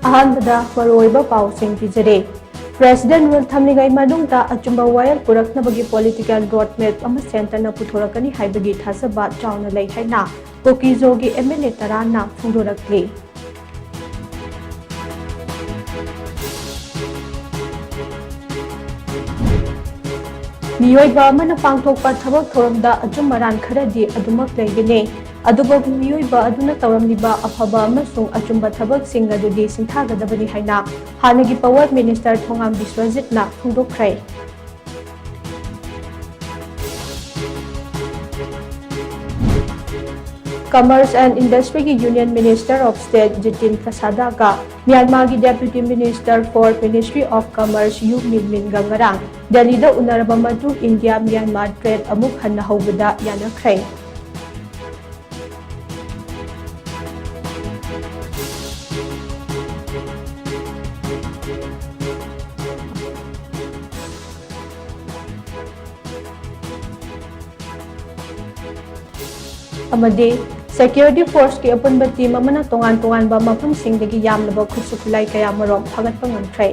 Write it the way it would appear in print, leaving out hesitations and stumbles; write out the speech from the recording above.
अहमदा मरोइबा पाउसिंग पिजरे प्रेसिडेंट रुल थमनिगाई मनुंगदा अचुंबा वायल पुरक्नबगी पॉलिटिकल रोड मैप अमा सेंटरना पुथोरकनी हाइबगी थासबा चाउना लई हाइना कोकीजोगी एमएलए तराना फुंदोरकली मियोइबा अमना पांगथोकपा थबक थोरमदा अचुंबरान खरदी अदुमक लैगने अदुबगु मियोइबा अदुना तवरमलिबा अफबा अमसुंग अचुंबा थबक सिंग अदुदी सिंथागदबनी हाइना हानगी पावर मिनिस्टर थोंगाम बिश्वजितना फुंदोखरै Commerce and Industry की Union Minister of State Jitin Prasada का म्यांमार की Deputy Minister for Ministry of Commerce Yu Min Min Gangarang Delhi दा उनरबा मतु India Myanmar Trade अमुक हन्ना हौबदा यानखरै अमदे Security Force की अपन टीम अमना तोंगान तोंगान बा मफम सिंह दगी यामलबा खुसु खुलाई कया मरोम फगत पंगमखरै